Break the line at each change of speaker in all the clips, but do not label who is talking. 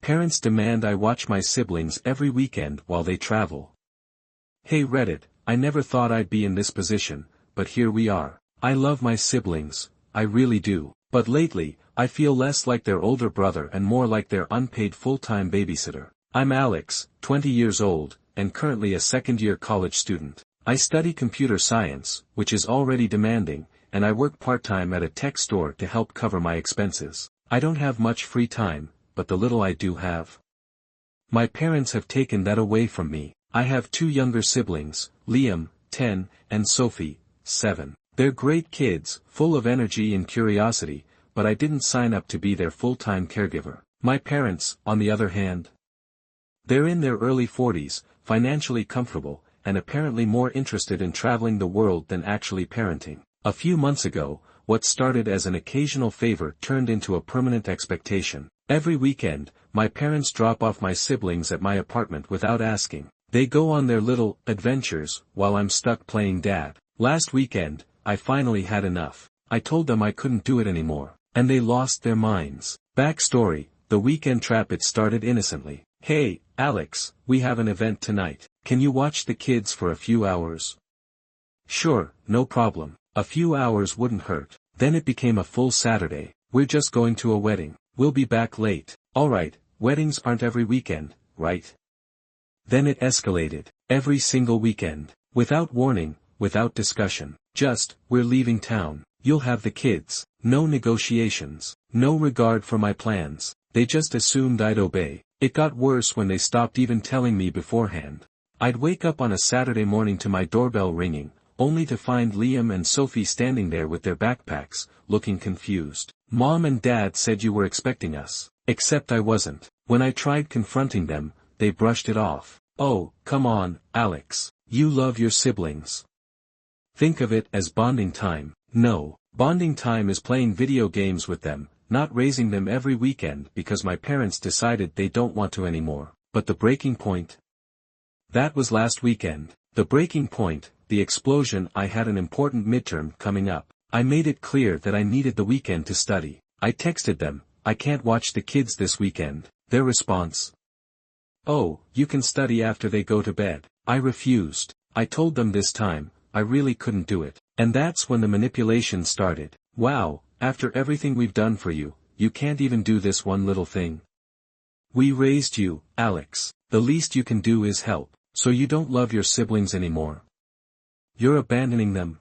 Parents demand I watch my siblings every weekend while they travel. Hey Reddit, I never thought I'd be in this position, but here we are. I love my siblings, I really do. But lately, I feel less like their older brother and more like their unpaid full-time babysitter. I'm Alex, 20 years old, and currently a second-year college student. I study computer science, which is already demanding, and I work part-time at a tech store to help cover my expenses. I don't have much free time, but the little I do have, my parents have taken that away from me. I have two younger siblings, Liam, 10, and Sophie, 7. They're great kids, full of energy and curiosity, but I didn't sign up to be their full-time caregiver. My parents, on the other hand, they're in their early 40s, financially comfortable, and apparently more interested in traveling the world than actually parenting. A few months ago, what started as an occasional favor turned into a permanent expectation. Every weekend, my parents drop off my siblings at my apartment without asking. They go on their little adventures while I'm stuck playing dad. Last weekend, I finally had enough. I told them I couldn't do it anymore, and they lost their minds. Backstory, the weekend trap. It started innocently. Hey, Alex, we have an event tonight. Can you watch the kids for a few hours? Sure, no problem. A few hours wouldn't hurt. Then it became a full Saturday. We're just going to a wedding. We'll be back late. Alright, weddings aren't every weekend, right? Then it escalated. Every single weekend. Without warning, without discussion. Just, we're leaving town. You'll have the kids. No negotiations. No regard for my plans. They just assumed I'd obey. It got worse when they stopped even telling me beforehand. I'd wake up on a Saturday morning to my doorbell ringing, only to find Liam and Sophie standing there with their backpacks, looking confused. Mom and Dad said you were expecting us. Except I wasn't. When I tried confronting them, they brushed it off. Oh, come on, Alex. You love your siblings. Think of it as bonding time. No, bonding time is playing video games with them, not raising them every weekend because my parents decided they don't want to anymore. But the breaking point? That was last weekend. The breaking point, the explosion. I had an important midterm coming up. I made it clear that I needed the weekend to study. I texted them, I can't watch the kids this weekend. Their response? Oh, you can study after they go to bed. I refused. I told them this time, I really couldn't do it. And that's when the manipulation started. Wow, after everything we've done for you, you can't even do this one little thing. We raised you, Alex. The least you can do is help. So you don't love your siblings anymore. You're abandoning them.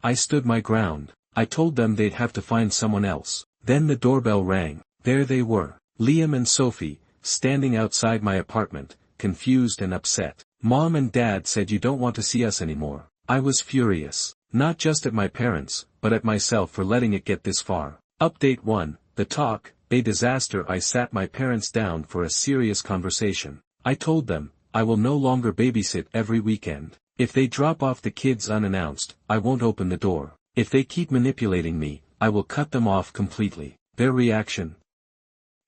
I stood my ground. I told them they'd have to find someone else. Then the doorbell rang. There they were, Liam and Sophie, standing outside my apartment, confused and upset. Mom and Dad said you don't want to see us anymore. I was furious. Not just at my parents, but at myself for letting it get this far. Update 1, the talk, a disaster. I sat my parents down for a serious conversation. I told them, I will no longer babysit every weekend. If they drop off the kids unannounced, I won't open the door. If they keep manipulating me, I will cut them off completely. Their reaction?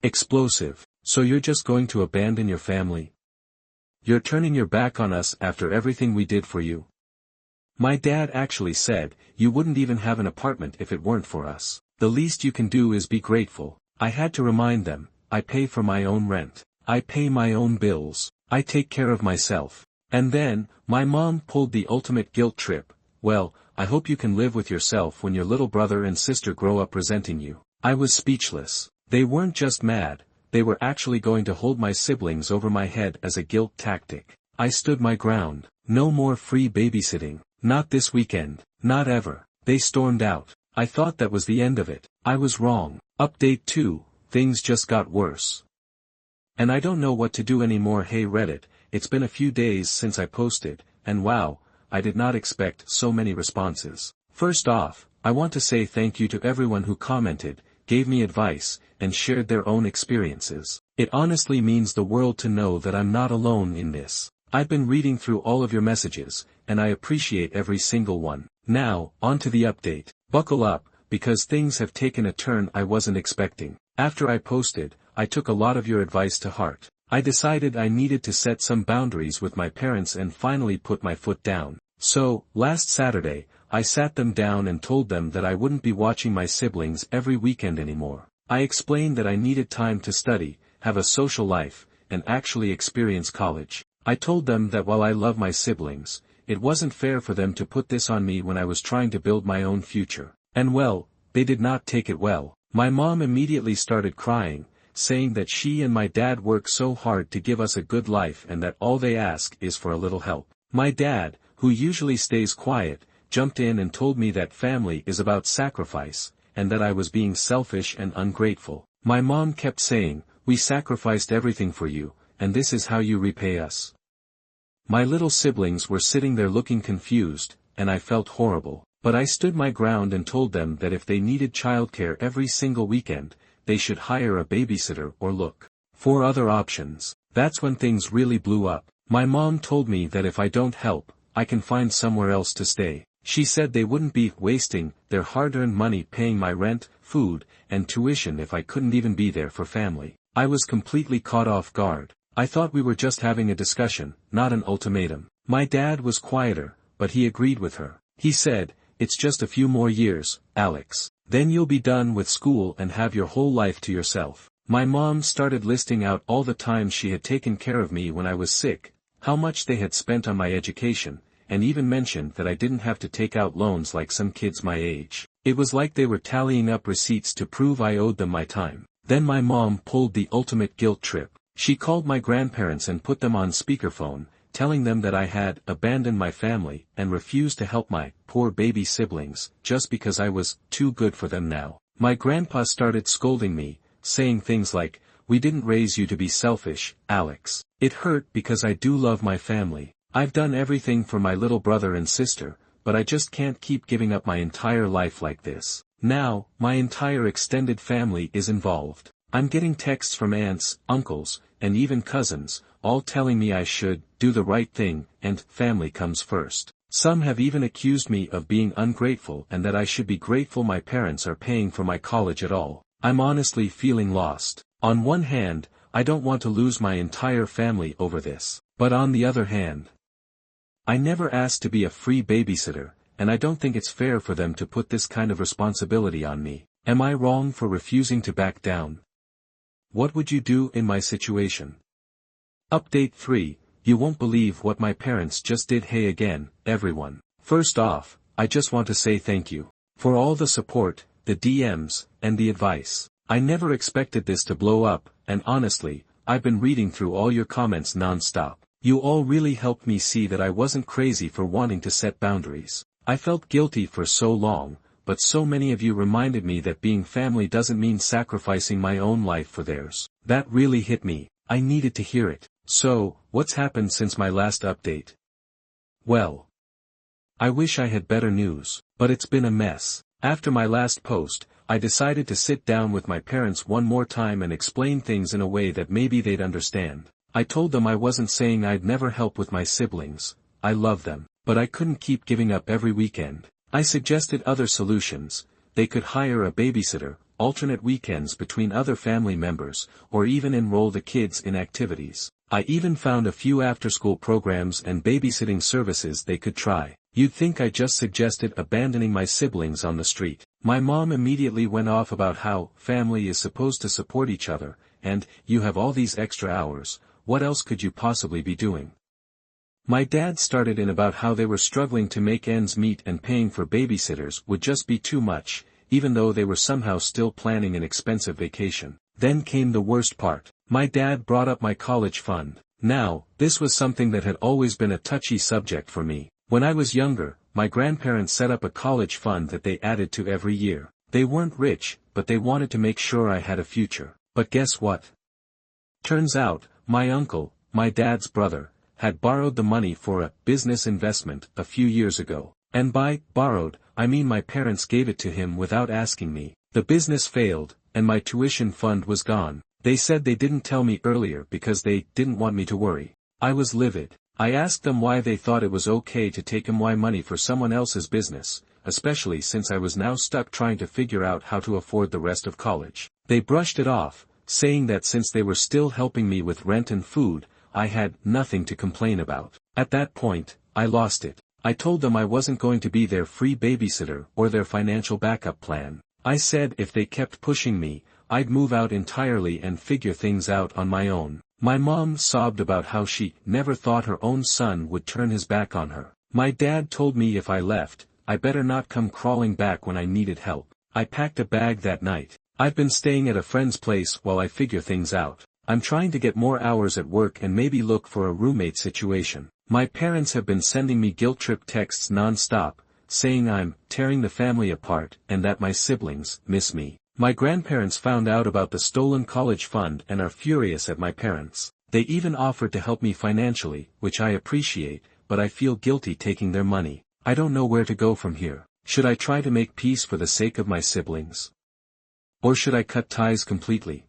Explosive. So you're just going to abandon your family? You're turning your back on us after everything we did for you? My dad actually said, you wouldn't even have an apartment if it weren't for us. The least you can do is be grateful. I had to remind them, I pay for my own rent. I pay my own bills. I take care of myself. And then, my mom pulled the ultimate guilt trip. Well, I hope you can live with yourself when your little brother and sister grow up resenting you. I was speechless. They weren't just mad, they were actually going to hold my siblings over my head as a guilt tactic. I stood my ground. No more free babysitting. Not this weekend. Not ever. They stormed out. I thought that was the end of it. I was wrong. Update 2, things just got worse. And I don't know what to do anymore. Hey Reddit, it's been a few days since I posted, and wow, I did not expect so many responses. First off, I want to say thank you to everyone who commented, gave me advice, and shared their own experiences. It honestly means the world to know that I'm not alone in this. I've been reading through all of your messages, and I appreciate every single one. Now, on to the update. Buckle up, because things have taken a turn I wasn't expecting. After I posted, I took a lot of your advice to heart. I decided I needed to set some boundaries with my parents and finally put my foot down. So, last Saturday, I sat them down and told them that I wouldn't be watching my siblings every weekend anymore. I explained that I needed time to study, have a social life, and actually experience college. I told them that while I love my siblings, it wasn't fair for them to put this on me when I was trying to build my own future. And well, they did not take it well. My mom immediately started crying, saying that she and my dad work so hard to give us a good life and that all they ask is for a little help. My dad, who usually stays quiet, jumped in and told me that family is about sacrifice, and that I was being selfish and ungrateful. My mom kept saying, "We sacrificed everything for you, and this is how you repay us." My little siblings were sitting there looking confused, and I felt horrible. But I stood my ground and told them that if they needed childcare every single weekend, they should hire a babysitter or look for other options. That's when things really blew up. My mom told me that if I don't help, I can find somewhere else to stay. She said they wouldn't be wasting their hard-earned money paying my rent, food, and tuition if I couldn't even be there for family. I was completely caught off guard. I thought we were just having a discussion, not an ultimatum. My dad was quieter, but he agreed with her. He said, "It's just a few more years, Alex. Then you'll be done with school and have your whole life to yourself." My mom started listing out all the times she had taken care of me when I was sick, how much they had spent on my education, and even mentioned that I didn't have to take out loans like some kids my age. It was like they were tallying up receipts to prove I owed them my time. Then my mom pulled the ultimate guilt trip. She called my grandparents and put them on speakerphone, telling them that I had abandoned my family and refused to help my poor baby siblings just because I was too good for them now. My grandpa started scolding me, saying things like, "We didn't raise you to be selfish, Alex." It hurt because I do love my family. I've done everything for my little brother and sister, but I just can't keep giving up my entire life like this. Now, my entire extended family is involved. I'm getting texts from aunts, uncles, and even cousins, all telling me I should do the right thing, and family comes first. Some have even accused me of being ungrateful and that I should be grateful my parents are paying for my college at all. I'm honestly feeling lost. On one hand, I don't want to lose my entire family over this. But on the other hand, I never asked to be a free babysitter, and I don't think it's fair for them to put this kind of responsibility on me. Am I wrong for refusing to back down? What would you do in my situation? Update 3, you won't believe what my parents just did. Hey again, everyone. First off, I just want to say thank you for all the support, the DMs, and the advice. I never expected this to blow up, and honestly, I've been reading through all your comments non-stop. You all really helped me see that I wasn't crazy for wanting to set boundaries. I felt guilty for so long, but so many of you reminded me that being family doesn't mean sacrificing my own life for theirs. That really hit me. I needed to hear it. So, what's happened since my last update? Well, I wish I had better news, but it's been a mess. After my last post, I decided to sit down with my parents one more time and explain things in a way that maybe they'd understand. I told them I wasn't saying I'd never help with my siblings. I love them, but I couldn't keep giving up every weekend. I suggested other solutions. They could hire a babysitter, alternate weekends between other family members, or even enroll the kids in activities. I even found a few after-school programs and babysitting services they could try. You'd think I just suggested abandoning my siblings on the street. My mom immediately went off about how family is supposed to support each other, and you have all these extra hours, what else could you possibly be doing? My dad started in about how they were struggling to make ends meet and paying for babysitters would just be too much, even though they were somehow still planning an expensive vacation. Then came the worst part. My dad brought up my college fund. Now, this was something that had always been a touchy subject for me. When I was younger, my grandparents set up a college fund that they added to every year. They weren't rich, but they wanted to make sure I had a future. But guess what? Turns out, my uncle, my dad's brother, had borrowed the money for a business investment a few years ago. And by borrowed, I mean my parents gave it to him without asking me. The business failed, and my tuition fund was gone. They said they didn't tell me earlier because they didn't want me to worry. I was livid. I asked them why they thought it was okay to take my money for someone else's business, especially since I was now stuck trying to figure out how to afford the rest of college. They brushed it off, saying that since they were still helping me with rent and food, I had nothing to complain about. At that point, I lost it. I told them I wasn't going to be their free babysitter or their financial backup plan. I said if they kept pushing me, I'd move out entirely and figure things out on my own. My mom sobbed about how she never thought her own son would turn his back on her. My dad told me if I left, I better not come crawling back when I needed help. I packed a bag that night. I've been staying at a friend's place while I figure things out. I'm trying to get more hours at work and maybe look for a roommate situation. My parents have been sending me guilt trip texts non-stop, saying I'm tearing the family apart and that my siblings miss me. My grandparents found out about the stolen college fund and are furious at my parents. They even offered to help me financially, which I appreciate, but I feel guilty taking their money. I don't know where to go from here. Should I try to make peace for the sake of my siblings? Or should I cut ties completely?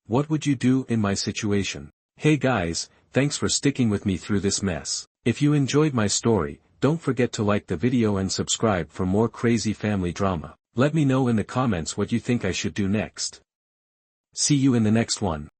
What would you do in my situation? Hey guys, thanks for sticking with me through this mess. If you enjoyed my story, don't forget to like the video and subscribe for more crazy family drama. Let me know in the comments what you think I should do next. See you in the next one.